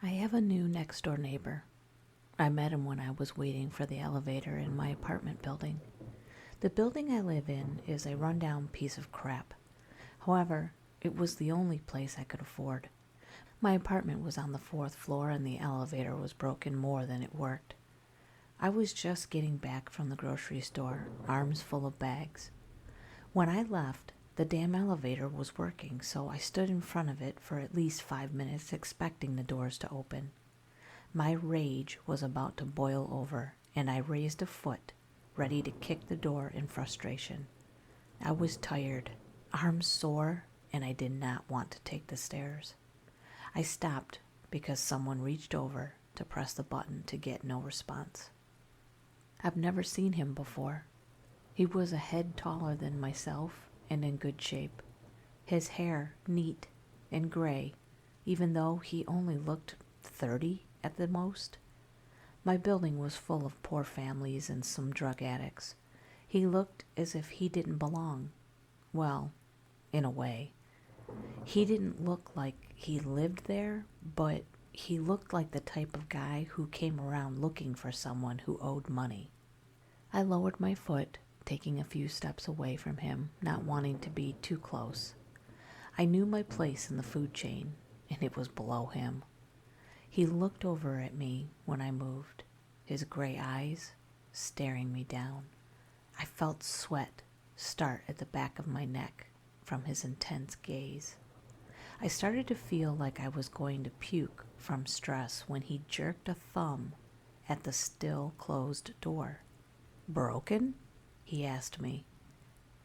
I have a new next-door neighbor. I met him when I was waiting for the elevator in my apartment building. The building I live in is a rundown piece of crap. However, it was the only place I could afford. My apartment was on the fourth floor and the elevator was broken more than it worked. I was just getting back from the grocery store, arms full of bags. When I left, the damn elevator was working, so I stood in front of it for at least 5 minutes expecting the doors to open. My rage was about to boil over, and I raised a foot, ready to kick the door in frustration. I was tired, arms sore, and I did not want to take the stairs. I stopped because someone reached over to press the button to get no response. I've never seen him before. He was a head taller than myself and in good shape. His hair neat and gray, even though he only looked 30 at the most. My building was full of poor families and some drug addicts. He looked as if he didn't belong. Well, in a way. He didn't look like he lived there, but he looked like the type of guy who came around looking for someone who owed money. I lowered my foot, taking a few steps away from him, not wanting to be too close. I knew my place in the food chain, and it was below him. He looked over at me when I moved, his gray eyes staring me down. I felt sweat start at the back of my neck from his intense gaze. I started to feel like I was going to puke from stress when he jerked a thumb at the still closed door. "Broken?" he asked me.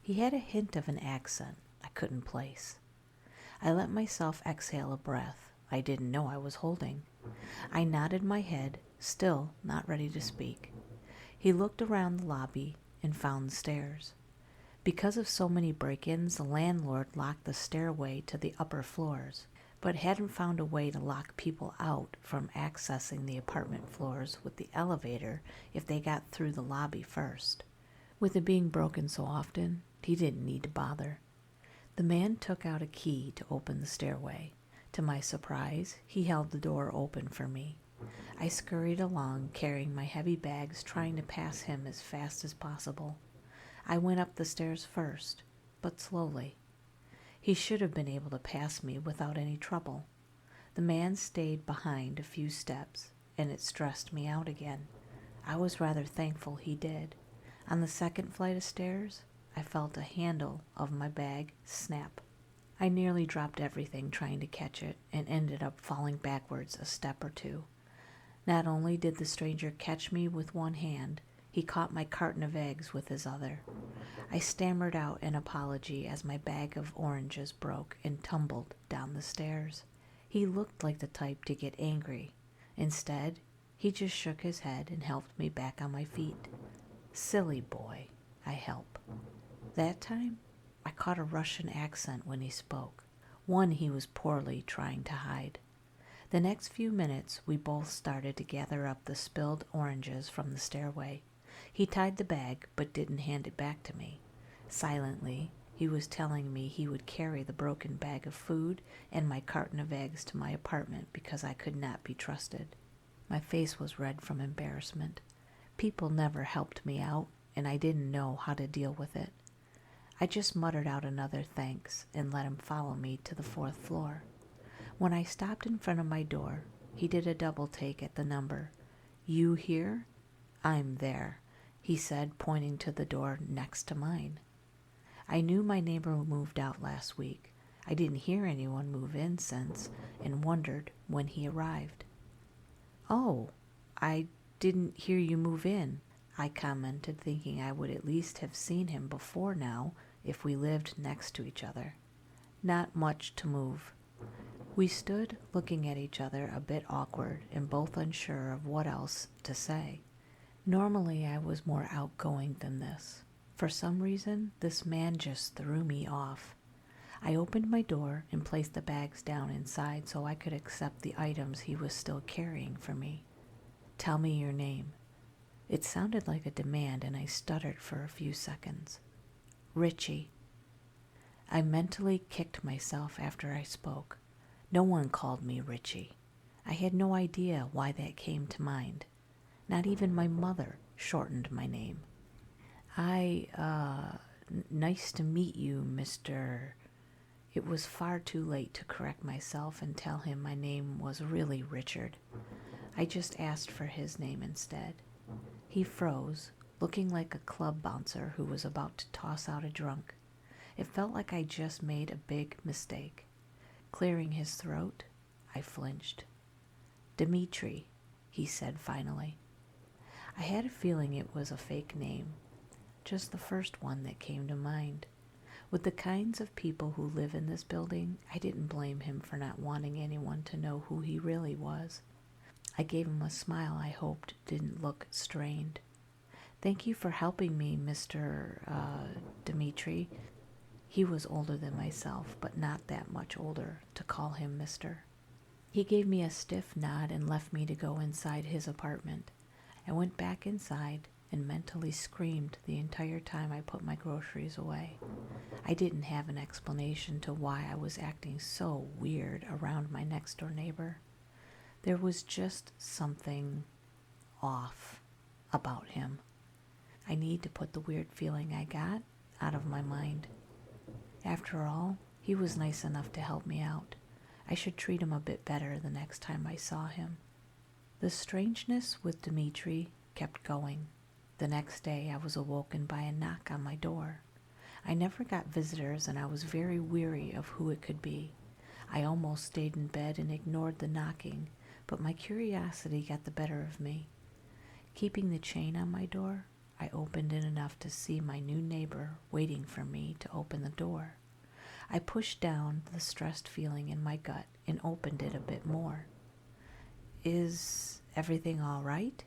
He had a hint of an accent I couldn't place. I let myself exhale a breath I didn't know I was holding. I nodded my head, still not ready to speak. He looked around the lobby and found the stairs. Because of so many break-ins, the landlord locked the stairway to the upper floors, but hadn't found a way to lock people out from accessing the apartment floors with the elevator if they got through the lobby first. With it being broken so often, he didn't need to bother. The man took out a key to open the stairway. To my surprise, he held the door open for me. I scurried along, carrying my heavy bags, trying to pass him as fast as possible. I went up the stairs first, but slowly. He should have been able to pass me without any trouble. The man stayed behind a few steps, and it stressed me out again. I was rather thankful he did. On the second flight of stairs, I felt a handle of my bag snap. I nearly dropped everything trying to catch it and ended up falling backwards a step or two. Not only did the stranger catch me with one hand, he caught my carton of eggs with his other. I stammered out an apology as my bag of oranges broke and tumbled down the stairs. He looked like the type to get angry. Instead, he just shook his head and helped me back on my feet. "Silly boy," I helped. That time, I caught a Russian accent when he spoke, one he was poorly trying to hide. The next few minutes, we both started to gather up the spilled oranges from the stairway. He tied the bag, but didn't hand it back to me. Silently, he was telling me he would carry the broken bag of food and my carton of eggs to my apartment because I could not be trusted. My face was red from embarrassment. People never helped me out, and I didn't know how to deal with it. I just muttered out another thanks and let him follow me to the fourth floor. When I stopped in front of my door, he did a double take at the number. "You here?" "I'm there," he said, pointing to the door next to mine. I knew my neighbor moved out last week. I didn't hear anyone move in since, and wondered when he arrived. "Oh, I didn't hear you move in," I commented, thinking I would at least have seen him before now if we lived next to each other. "Not much to move." We stood looking at each other, a bit awkward and both unsure of what else to say. Normally I was more outgoing than this. For some reason, this man just threw me off. I opened my door and placed the bags down inside so I could accept the items he was still carrying for me. "Tell me your name." It sounded like a demand, and I stuttered for a few seconds. "Richie." I mentally kicked myself after I spoke. No one called me Richie. I had no idea why that came to mind. Not even my mother shortened my name. Nice to meet you, Mr. It was far too late to correct myself and tell him my name was really Richard. I just asked for his name instead. He froze, looking like a club bouncer who was about to toss out a drunk. It felt like I just made a big mistake. Clearing his throat, I flinched. Dimitri, he said finally. I had a feeling it was a fake name, just the first one that came to mind. With the kinds of people who live in this building, I didn't blame him for not wanting anyone to know who he really was. I gave him a smile I hoped didn't look strained. Thank you for helping me, Mr. Dimitri. He was older than myself, but not that much older to call him Mr. He gave me a stiff nod and left me to go inside his apartment. I went back inside and mentally screamed the entire time I put my groceries away. I didn't have an explanation to why I was acting so weird around my next-door neighbor. There was just something off about him. I need to put the weird feeling I got out of my mind. After all, he was nice enough to help me out. I should treat him a bit better the next time I saw him. The strangeness with Dimitri kept going. The next day I was awoken by a knock on my door. I never got visitors and I was very weary of who it could be. I almost stayed in bed and ignored the knocking, but my curiosity got the better of me. Keeping the chain on my door, I opened it enough to see my new neighbor waiting for me to open the door. I pushed down the stressed feeling in my gut and opened it a bit more. Is everything all right?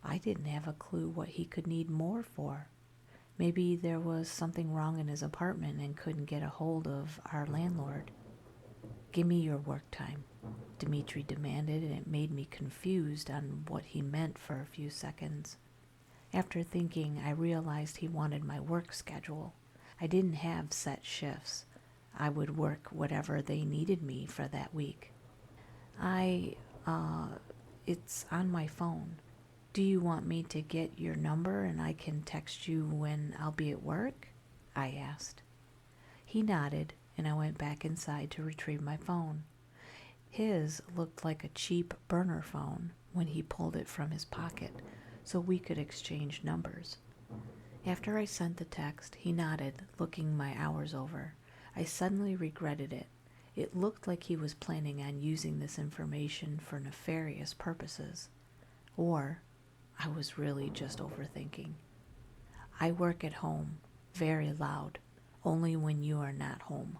I didn't have a clue what he could need more for. Maybe there was something wrong in his apartment and couldn't get a hold of our landlord. Give me your work time, Dimitri demanded, and it made me confused on what he meant for a few seconds. After thinking, I realized he wanted my work schedule. I didn't have set shifts. I would work whatever they needed me for that week. It's on my phone. Do you want me to get your number and I can text you when I'll be at work? I asked. He nodded, and I went back inside to retrieve my phone. His looked like a cheap burner phone when he pulled it from his pocket, so we could exchange numbers. After I sent the text, he nodded, looking my hours over. I suddenly regretted it. It looked like he was planning on using this information for nefarious purposes. Or I was really just overthinking. I work at home, very loud, only when you are not home.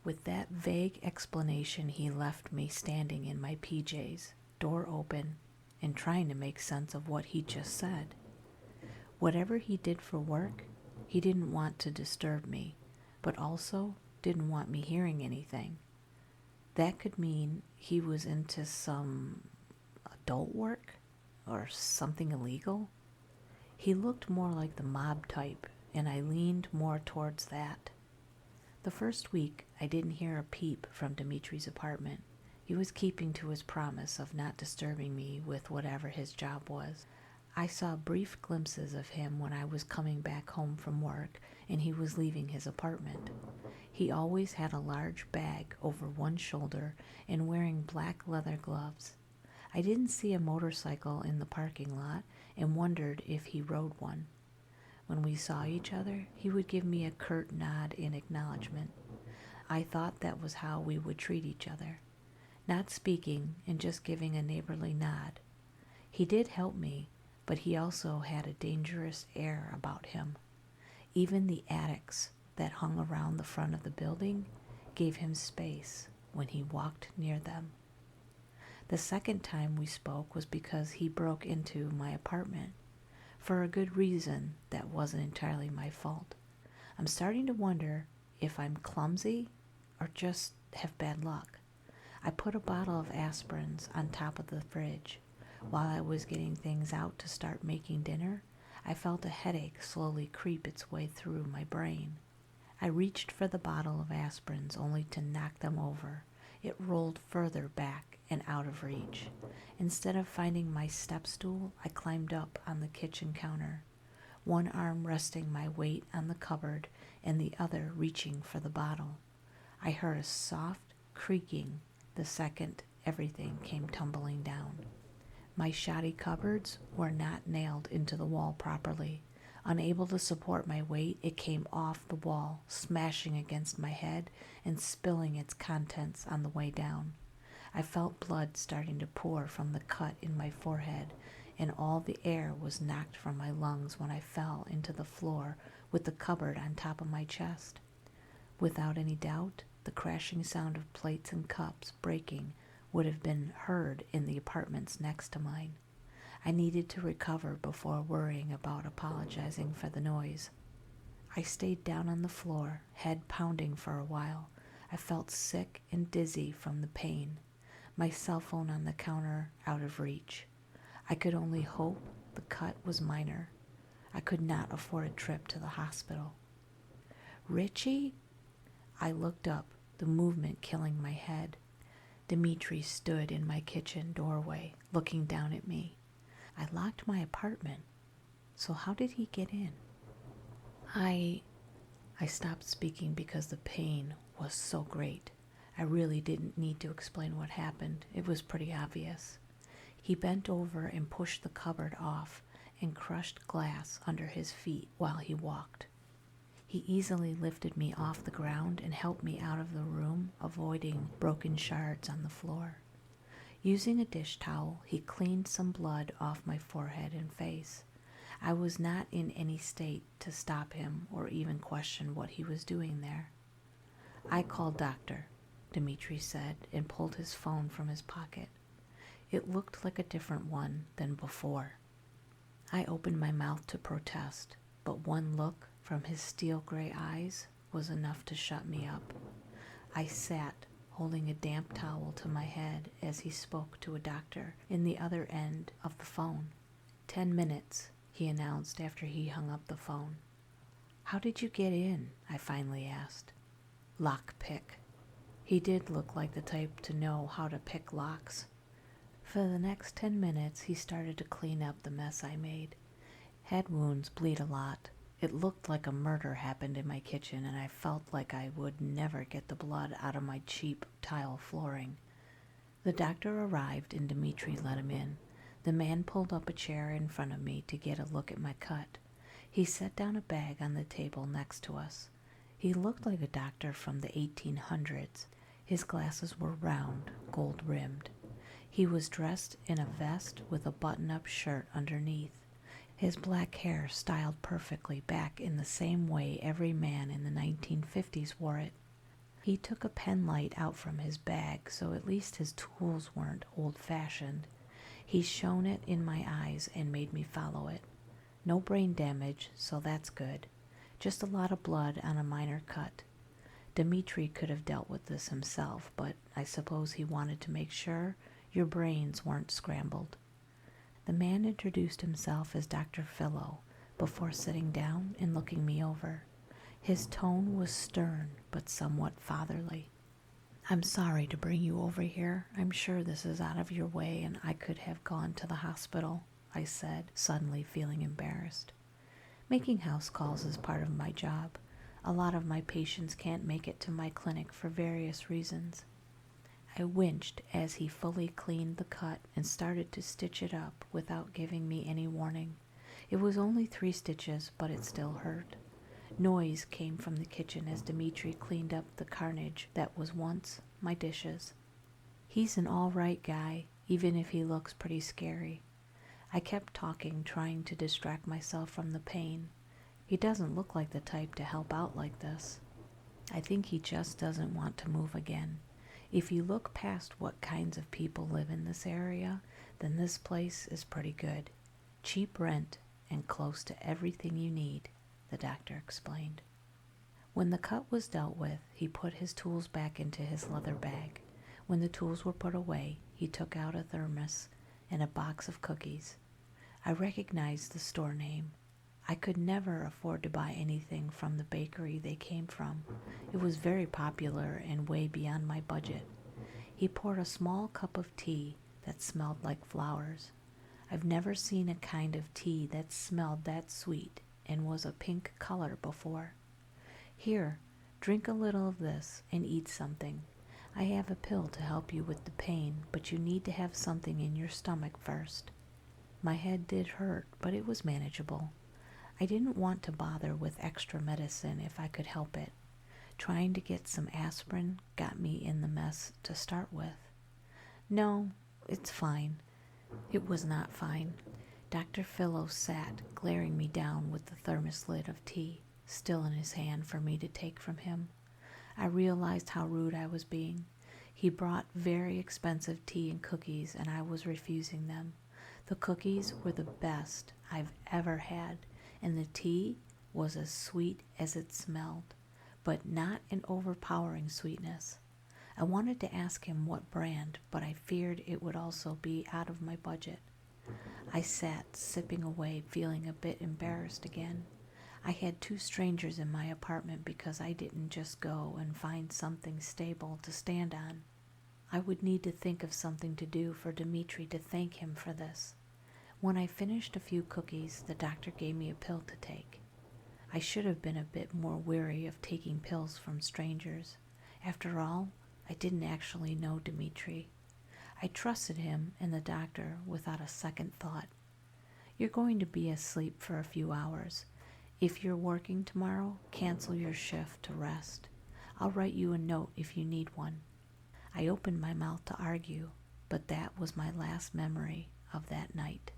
With that vague explanation, he left me standing in my PJs, door open, and trying to make sense of what he just said. Whatever he did for work, he didn't want to disturb me, but also didn't want me hearing anything. That could mean he was into some adult work or something illegal. He looked more like the mob type, and I leaned more towards that. The first week, I didn't hear a peep from Dimitri's apartment. He was keeping to his promise of not disturbing me with whatever his job was. I saw brief glimpses of him when I was coming back home from work and he was leaving his apartment. He always had a large bag over one shoulder and wearing black leather gloves. I didn't see a motorcycle in the parking lot and wondered if he rode one. When we saw each other, he would give me a curt nod in acknowledgement. I thought that was how we would treat each other, not speaking and just giving a neighborly nod. He did help me, but he also had a dangerous air about him. Even the attics that hung around the front of the building gave him space when he walked near them. The second time we spoke was because he broke into my apartment. For a good reason that wasn't entirely my fault. I'm starting to wonder if I'm clumsy or just have bad luck. I put a bottle of aspirins on top of the fridge. While I was getting things out to start making dinner, I felt a headache slowly creep its way through my brain. I reached for the bottle of aspirins only to knock them over. It rolled further back and out of reach. Instead of finding my step stool, I climbed up on the kitchen counter, one arm resting my weight on the cupboard and the other reaching for the bottle. I heard a soft creaking the second everything came tumbling down. My shoddy cupboards were not nailed into the wall properly. Unable to support my weight, it came off the wall, smashing against my head and spilling its contents on the way down. I felt blood starting to pour from the cut in my forehead, and all the air was knocked from my lungs when I fell into the floor with the cupboard on top of my chest. Without any doubt, the crashing sound of plates and cups breaking would have been heard in the apartments next to mine. I needed to recover before worrying about apologizing for the noise. I stayed down on the floor, head pounding for a while. I felt sick and dizzy from the pain, my cell phone on the counter out of reach. I could only hope the cut was minor. I could not afford a trip to the hospital. Richie? I looked up, the movement killing my head. Dimitri stood in my kitchen doorway, looking down at me. I locked my apartment, so how did he get in? I stopped speaking because the pain was so great. I really didn't need to explain what happened. It was pretty obvious. He bent over and pushed the cupboard off and crushed glass under his feet while he walked. He easily lifted me off the ground and helped me out of the room, avoiding broken shards on the floor. Using a dish towel, he cleaned some blood off my forehead and face. I was not in any state to stop him or even question what he was doing there. I called doctor, Dimitri said, and pulled his phone from his pocket. It looked like a different one than before. I opened my mouth to protest, but one look from his steel gray eyes was enough to shut me up. I sat, holding a damp towel to my head as he spoke to a doctor in the other end of the phone. 10 minutes, he announced after he hung up the phone. How did you get in? I finally asked. Lock pick. He did look like the type to know how to pick locks. For the next 10 minutes, he started to clean up the mess I made. Head wounds bleed a lot. It looked like a murder happened in my kitchen, and I felt like I would never get the blood out of my cheap tile flooring. The doctor arrived, and Dimitri let him in. The man pulled up a chair in front of me to get a look at my cut. He set down a bag on the table next to us. He looked like a doctor from the 1800s. His glasses were round, gold-rimmed. He was dressed in a vest with a button-up shirt underneath. His black hair styled perfectly back in the same way every man in the 1950s wore it. He took a pen light out from his bag, so at least his tools weren't old-fashioned. He shone it in my eyes and made me follow it. No brain damage, so that's good. Just a lot of blood on a minor cut. Dimitri could have dealt with this himself, but I suppose he wanted to make sure your brains weren't scrambled. The man introduced himself as Dr. Philo before sitting down and looking me over. His tone was stern but somewhat fatherly. I'm sorry to bring you over here. I'm sure this is out of your way and I could have gone to the hospital, I said, suddenly feeling embarrassed. Making house calls is part of my job. A lot of my patients can't make it to my clinic for various reasons. I winced as he fully cleaned the cut and started to stitch it up without giving me any warning. It was only 3 stitches, but it still hurt. Noise came from the kitchen as Dimitri cleaned up the carnage that was once my dishes. He's an all right guy, even if he looks pretty scary. I kept talking, trying to distract myself from the pain. He doesn't look like the type to help out like this. I think he just doesn't want to move again. If you look past what kinds of people live in this area, then this place is pretty good. Cheap rent and close to everything you need, the doctor explained. When the cut was dealt with, he put his tools back into his leather bag. When the tools were put away, he took out a thermos and a box of cookies. I recognized the store name. I could never afford to buy anything from the bakery they came from. It was very popular and way beyond my budget. He poured a small cup of tea that smelled like flowers. I've never seen a kind of tea that smelled that sweet and was a pink color before. Here, drink a little of this and eat something. I have a pill to help you with the pain, but you need to have something in your stomach first. My head did hurt, but it was manageable. I didn't want to bother with extra medicine if I could help it. Trying to get some aspirin got me in the mess to start with. No, it's fine. It was not fine. Dr. Philo sat, glaring me down with the thermos lid of tea still in his hand for me to take from him. I realized how rude I was being. He brought very expensive tea and cookies, and I was refusing them. The cookies were the best I've ever had, and the tea was as sweet as it smelled, but not an overpowering sweetness. I wanted to ask him what brand, but I feared it would also be out of my budget. I sat, sipping away, feeling a bit embarrassed again. I had 2 strangers in my apartment because I didn't just go and find something stable to stand on. I would need to think of something to do for Dimitri to thank him for this. When I finished a few cookies, the doctor gave me a pill to take. I should have been a bit more wary of taking pills from strangers. After all, I didn't actually know Dimitri. I trusted him and the doctor without a second thought. You're going to be asleep for a few hours. If you're working tomorrow, cancel your shift to rest. I'll write you a note if you need one. I opened my mouth to argue, but that was my last memory of that night.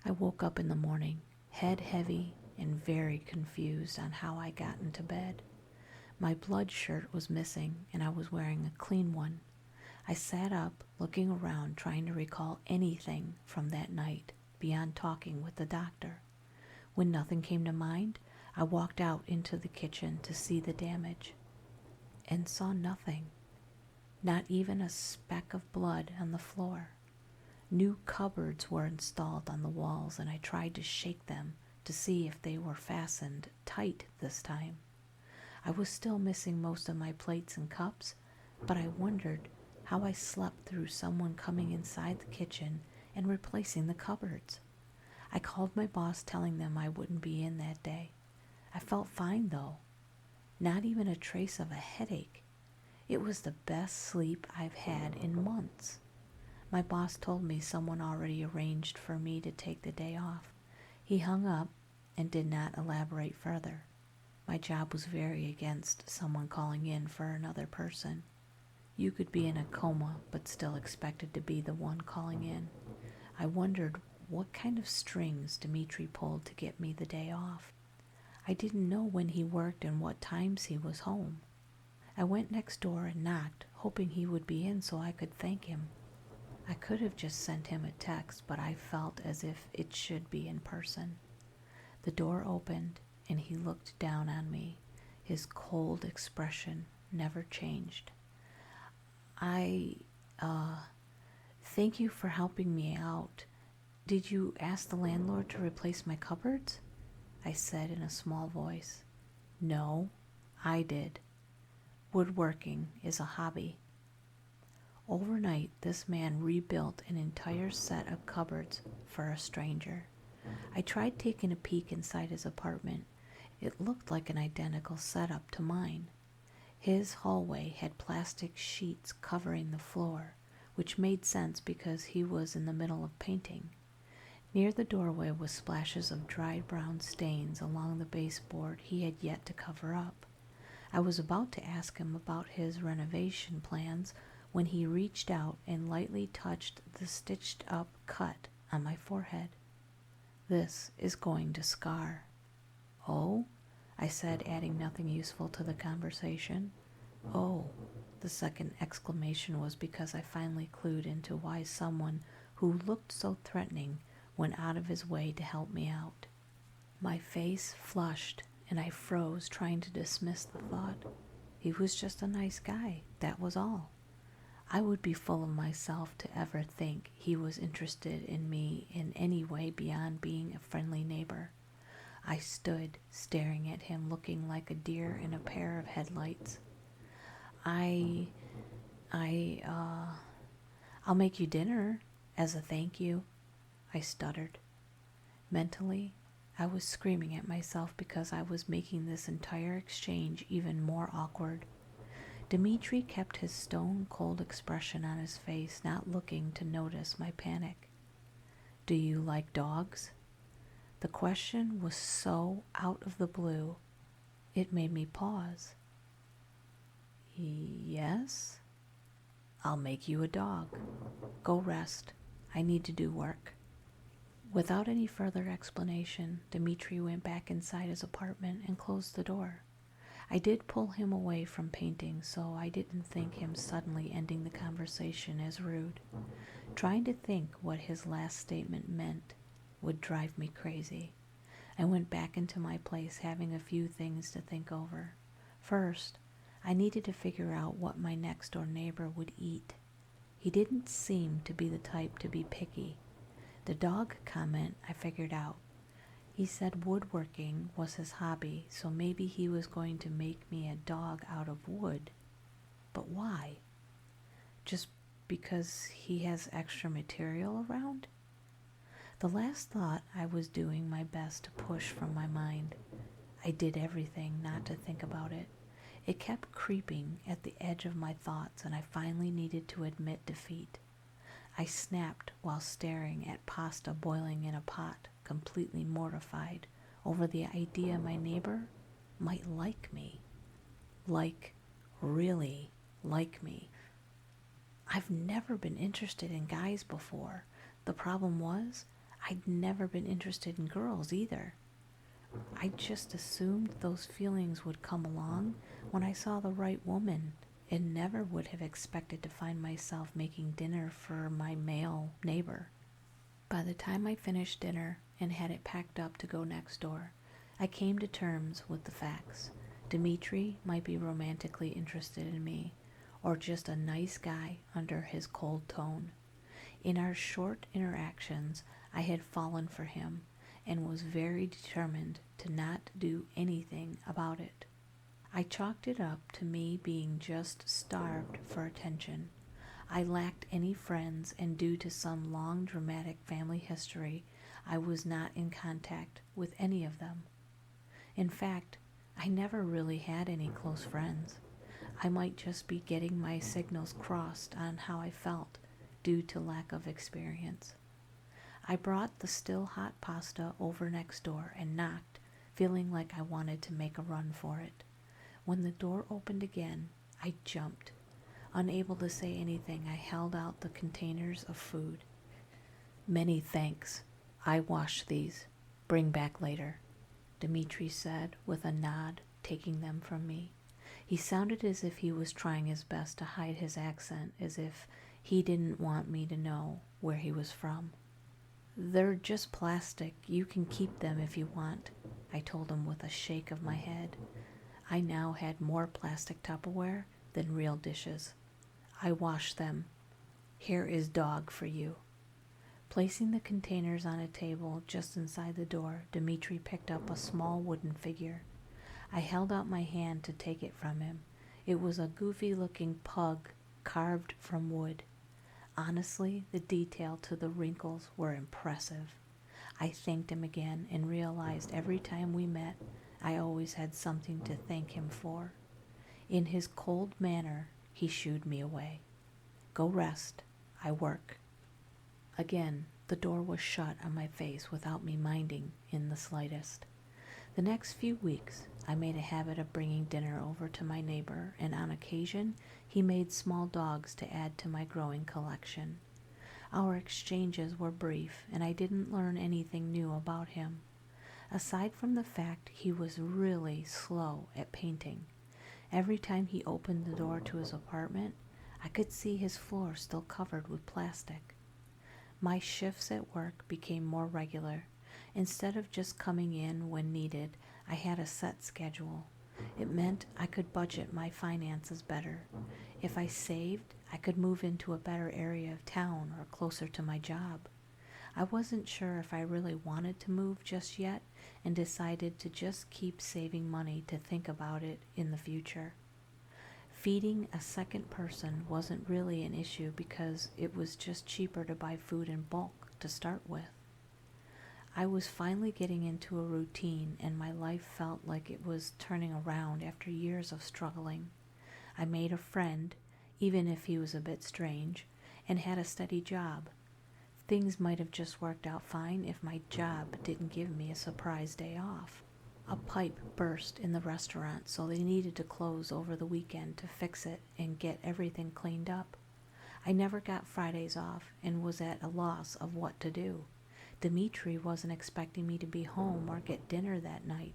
I woke up in the morning, head heavy and very confused on how I got into bed. My blood shirt was missing, and I was wearing a clean one. I sat up, looking around, trying to recall anything from that night beyond talking with the doctor. When nothing came to mind, I walked out into the kitchen to see the damage, and saw nothing. Not even a speck of blood on the floor. New cupboards were installed on the walls, and I tried to shake them to see if they were fastened tight this time. I was still missing most of my plates and cups, but I wondered how I slept through someone coming inside the kitchen and replacing the cupboards. I called my boss telling them I wouldn't be in that day. I felt fine though. Not even a trace of a headache. It was the best sleep I've had in months. My boss told me someone already arranged for me to take the day off. He hung up and did not elaborate further. My job was very against someone calling in for another person. You could be in a coma but still expected to be the one calling in. I wondered what kind of strings Dimitri pulled to get me the day off. I didn't know when he worked and what times he was home. I went next door and knocked, hoping he would be in so I could thank him. I could have just sent him a text, but I felt as if it should be in person. The door opened, and he looked down on me. His cold expression never changed. Thank you for helping me out. Did you ask the landlord to replace my cupboards? I said in a small voice. No, I did. Woodworking is a hobby. Overnight, this man rebuilt an entire set of cupboards for a stranger. I tried taking a peek inside his apartment. It looked like an identical setup to mine. His hallway had plastic sheets covering the floor, which made sense because he was in the middle of painting. Near the doorway was splashes of dried brown stains along the baseboard he had yet to cover up. I was about to ask him about his renovation plans when he reached out and lightly touched the stitched-up cut on my forehead. This is going to scar. Oh? I said, adding nothing useful to the conversation. Oh, the second exclamation was because I finally clued into why someone who looked so threatening went out of his way to help me out. My face flushed, and I froze, trying to dismiss the thought. He was just a nice guy, that was all. I would be full of myself to ever think he was interested in me in any way beyond being a friendly neighbor. I stood, staring at him, looking like a deer in a pair of headlights. I, I'll make you dinner as a thank you, I stuttered. Mentally, I was screaming at myself because I was making this entire exchange even more awkward. Dmitri kept his stone-cold expression on his face, not looking to notice my panic. Do you like dogs? The question was so out of the blue, it made me pause. Yes? I'll make you a dog. Go rest. I need to do work. Without any further explanation, Dmitri went back inside his apartment and closed the door. I did pull him away from painting, so I didn't think him suddenly ending the conversation as rude. Trying to think what his last statement meant would drive me crazy. I went back into my place, having a few things to think over. First, I needed to figure out what my next-door neighbor would eat. He didn't seem to be the type to be picky. The dog comment I figured out. He said woodworking was his hobby, so maybe he was going to make me a dog out of wood. But why? Just because he has extra material around? The last thought I was doing my best to push from my mind. I did everything not to think about it. It kept creeping at the edge of my thoughts, and I finally needed to admit defeat. I snapped while staring at pasta boiling in a pot, completely mortified over the idea my neighbor might like me. Really like me. I've never been interested in guys before. The problem was, I'd never been interested in girls either. I just assumed those feelings would come along when I saw the right woman, and never would have expected to find myself making dinner for my male neighbor. By the time I finished dinner and had it packed up to go next door, I came to terms with the facts. Dmitri might be romantically interested in me, or just a nice guy under his cold tone. In our short interactions, I had fallen for him and was very determined to not do anything about it. I chalked it up to me being just starved for attention. I lacked any friends, and due to some long dramatic family history, I was not in contact with any of them. In fact, I never really had any close friends. I might just be getting my signals crossed on how I felt due to lack of experience. I brought the still hot pasta over next door and knocked, feeling like I wanted to make a run for it. When the door opened again, I jumped. Unable to say anything, I held out the containers of food. Many thanks. I wash these. Bring back later, Dmitri said with a nod, taking them from me. He sounded as if he was trying his best to hide his accent, as if he didn't want me to know where he was from. They're just plastic. You can keep them if you want, I told him with a shake of my head. I now had more plastic Tupperware than real dishes. I washed them. Here is dog for you. Placing the containers on a table just inside the door, Dmitri picked up a small wooden figure. I held out my hand to take it from him. It was a goofy-looking pug carved from wood. Honestly, the detail to the wrinkles were impressive. I thanked him again and realized every time we met, I always had something to thank him for. In his cold manner, he shooed me away. Go rest. I work. Again, the door was shut on my face without me minding in the slightest. The next few weeks, I made a habit of bringing dinner over to my neighbor, and on occasion, he made small dogs to add to my growing collection. Our exchanges were brief, and I didn't learn anything new about him. Aside from the fact he was really slow at painting. Every time he opened the door to his apartment, I could see his floor still covered with plastic. My shifts at work became more regular. Instead of just coming in when needed, I had a set schedule. It meant I could budget my finances better. If I saved, I could move into a better area of town or closer to my job. I wasn't sure if I really wanted to move just yet, and decided to just keep saving money to think about it in the future. Feeding a second person wasn't really an issue because it was just cheaper to buy food in bulk to start with. I was finally getting into a routine, and my life felt like it was turning around after years of struggling. I made a friend, even if he was a bit strange, and had a steady job. Things might have just worked out fine if my job didn't give me a surprise day off. A pipe burst in the restaurant, so they needed to close over the weekend to fix it and get everything cleaned up. I never got Fridays off and was at a loss of what to do. Dimitri wasn't expecting me to be home or get dinner that night.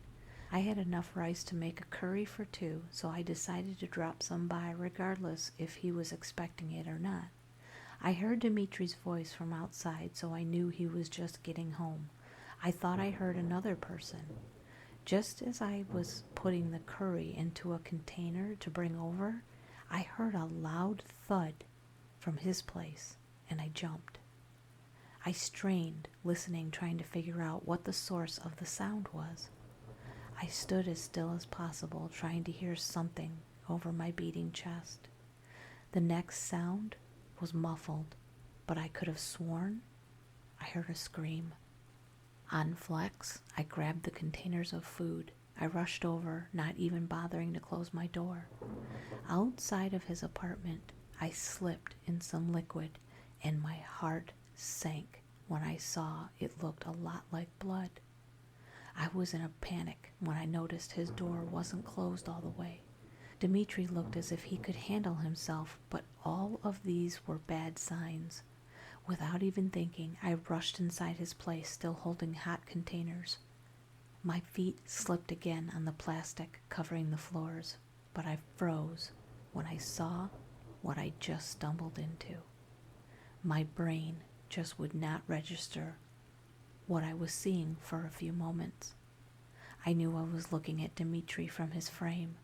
I had enough rice to make a curry for two, so I decided to drop some by regardless if he was expecting it or not. I heard Dimitri's voice from outside, so I knew he was just getting home. I thought I heard another person. Just as I was putting the curry into a container to bring over, I heard a loud thud from his place, and I jumped. I strained, listening, trying to figure out what the source of the sound was. I stood as still as possible, trying to hear something over my beating chest. The next sound was muffled, but I could have sworn I heard a scream. On flex, I grabbed the containers of food. I rushed over, not even bothering to close my door. Outside of his apartment, I slipped in some liquid, and my heart sank when I saw it looked a lot like blood. I was in a panic when I noticed his door wasn't closed all the way. Dimitri looked as if he could handle himself, but all of these were bad signs. Without even thinking, I rushed inside his place, still holding hot containers. My feet slipped again on the plastic covering the floors, but I froze when I saw what I just stumbled into. My brain just would not register what I was seeing for a few moments. I knew I was looking at Dimitri from his frame,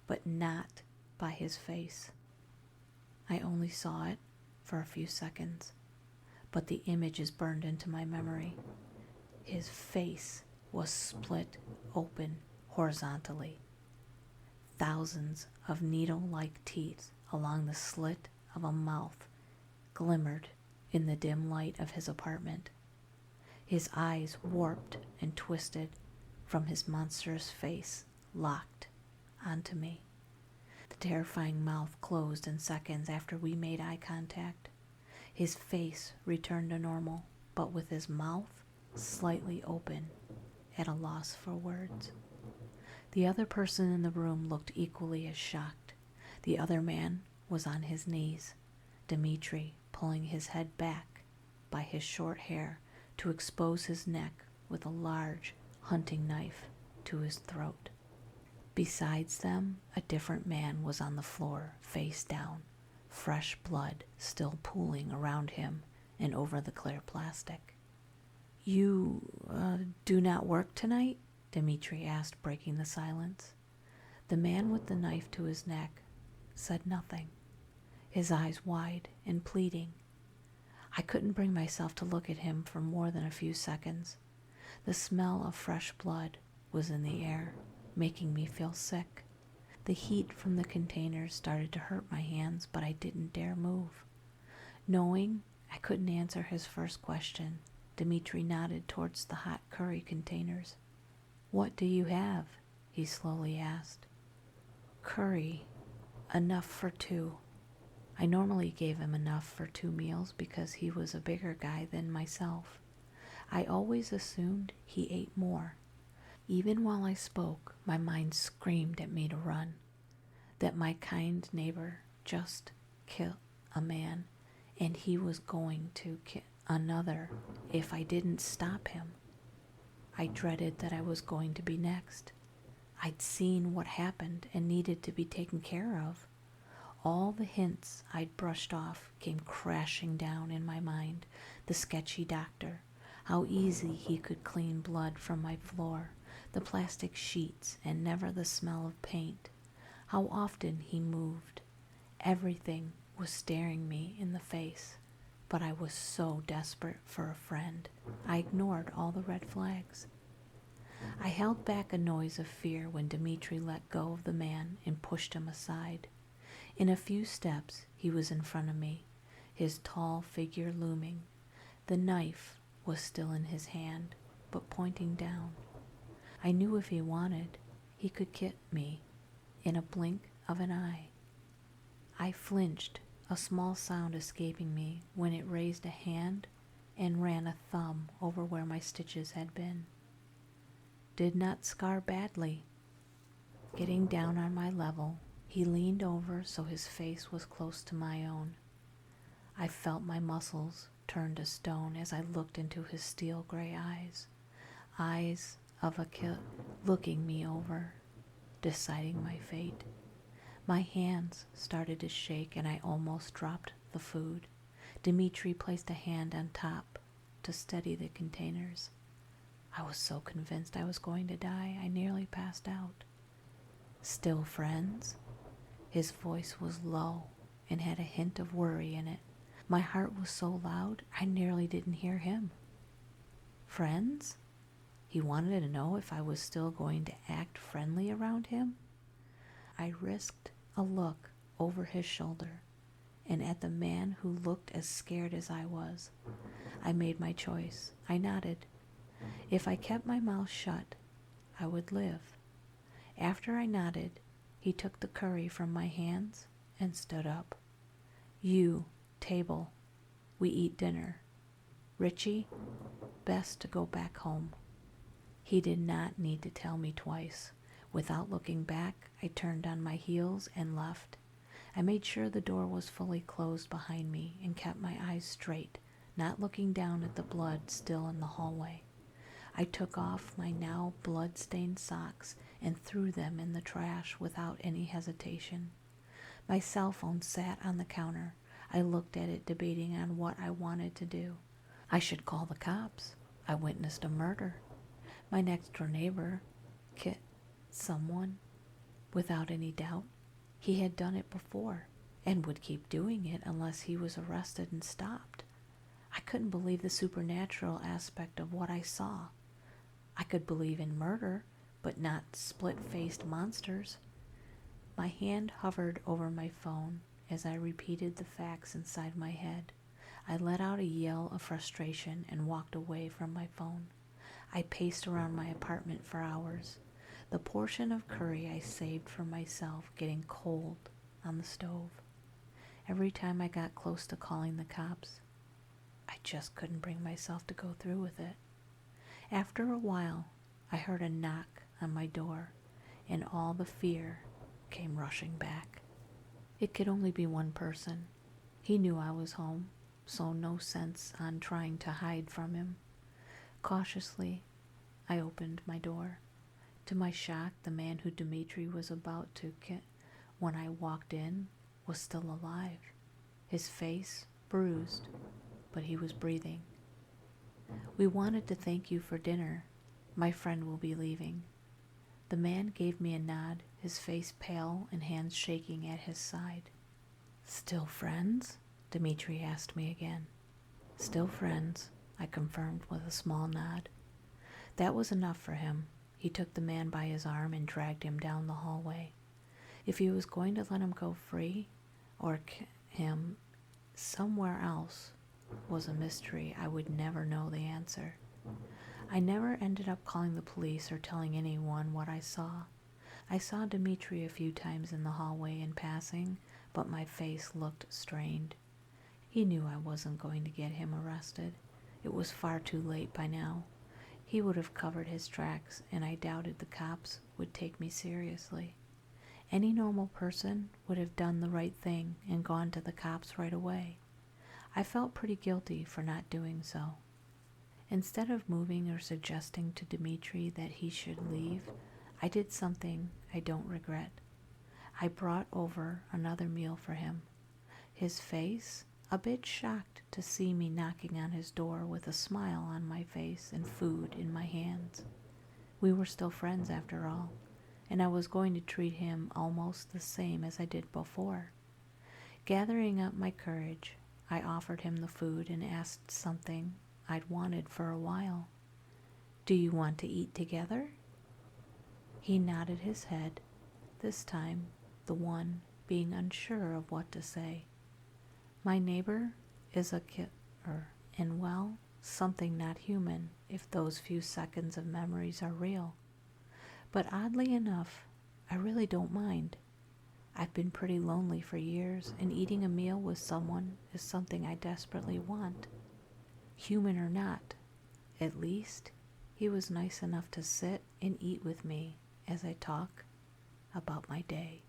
but not by his face. I only saw it for a few seconds, but the image is burned into my memory. His face was split open horizontally. Thousands of needle-like teeth along the slit of a mouth glimmered in the dim light of his apartment. His eyes warped and twisted from his monstrous face, locked onto me. The terrifying mouth closed in seconds after we made eye contact. His face returned to normal, but with his mouth slightly open, at a loss for words. The other person in the room looked equally as shocked. The other man was on his knees, Dimitri pulling his head back by his short hair to expose his neck with a large hunting knife to his throat. Besides them, a different man was on the floor, face down, fresh blood still pooling around him and over the clear plastic. You do not work tonight? Dimitri asked, breaking the silence. The man with the knife to his neck said nothing, his eyes wide and pleading. I couldn't bring myself to look at him for more than a few seconds. The smell of fresh blood was in the air, making me feel sick. The heat from the containers started to hurt my hands, but I didn't dare move. Knowing I couldn't answer his first question, Dimitri nodded towards the hot curry containers. What do you have? He slowly asked. Curry, enough for two. I normally gave him enough for 2 meals because he was a bigger guy than myself. I always assumed he ate more. Even while I spoke, my mind screamed at me to run, that my kind neighbor just killed a man, and he was going to kill another if I didn't stop him. I dreaded that I was going to be next. I'd seen what happened and needed to be taken care of. All the hints I'd brushed off came crashing down in my mind. The sketchy doctor, how easy he could clean blood from my floor, the plastic sheets and never the smell of paint, how often he moved. Everything was staring me in the face, but I was so desperate for a friend, I ignored all the red flags. I held back a noise of fear when Dimitri let go of the man and pushed him aside. In a few steps, he was in front of me, his tall figure looming. The knife was still in his hand, but pointing down. I knew if he wanted, he could get me in a blink of an eye. I flinched, a small sound escaping me when it raised a hand and ran a thumb over where my stitches had been. Did not scar badly. Getting down on my level, he leaned over so his face was close to my own. I felt my muscles turn to stone as I looked into his steel gray eyes, eyes of a kid looking me over, deciding my fate. My hands started to shake and I almost dropped the food. Dimitri placed a hand on top to steady the containers. I was so convinced I was going to die, I nearly passed out. Still friends? His voice was low and had a hint of worry in it. My heart was so loud, I nearly didn't hear him. Friends? He wanted to know if I was still going to act friendly around him? I risked a look over his shoulder and at the man who looked as scared as I was. I made my choice. I nodded. If I kept my mouth shut, I would live. After I nodded, he took the curry from my hands and stood up. You, table, we eat dinner. Richie, best to go back home. He did not need to tell me twice. Without looking back, I turned on my heels and left. I made sure the door was fully closed behind me and kept my eyes straight, not looking down at the blood still in the hallway. I took off my now blood-stained socks and threw them in the trash without any hesitation. My cell phone sat on the counter. I looked at it, debating on what I wanted to do. I should call the cops. I witnessed a murder. My next-door neighbor, someone, without any doubt, he had done it before and would keep doing it unless he was arrested and stopped. I couldn't believe the supernatural aspect of what I saw. I could believe in murder, but not split-faced monsters. My hand hovered over my phone as I repeated the facts inside my head. I let out a yell of frustration and walked away from my phone. I paced around my apartment for hours, the portion of curry I saved for myself getting cold on the stove. Every time I got close to calling the cops, I just couldn't bring myself to go through with it. After a while, I heard a knock on my door, and all the fear came rushing back. It could only be one person. He knew I was home, so no sense on trying to hide from him. Cautiously, I opened my door. To my shock, the man who Dimitri was about to kill when I walked in was still alive. His face bruised, but he was breathing. We wanted to thank you for dinner. My friend will be leaving. The man gave me a nod, his face pale and hands shaking at his side. Still friends? Dimitri asked me again. Still friends, I confirmed with a small nod. That was enough for him. He took the man by his arm and dragged him down the hallway. If he was going to let him go free or him somewhere else was a mystery I would never know the answer. I never ended up calling the police or telling anyone what I saw. I saw Dimitri a few times in the hallway in passing, but my face looked strained. He knew I wasn't going to get him arrested. It was far too late by now. He would have covered his tracks, and I doubted the cops would take me seriously. Any normal person would have done the right thing and gone to the cops right away. I felt pretty guilty for not doing so. Instead of moving or suggesting to Dimitri that he should leave, I did something I don't regret. I brought over another meal for him. His face, a bit shocked to see me knocking on his door with a smile on my face and food in my hands. We were still friends after all, and I was going to treat him almost the same as I did before. Gathering up my courage, I offered him the food and asked something I'd wanted for a while. Do you want to eat together? He nodded his head, this time the one being unsure of what to say. My neighbor is a killer, and well, something not human if those few seconds of memories are real. But oddly enough, I really don't mind. I've been pretty lonely for years, and eating a meal with someone is something I desperately want. Human or not, at least he was nice enough to sit and eat with me as I talk about my day.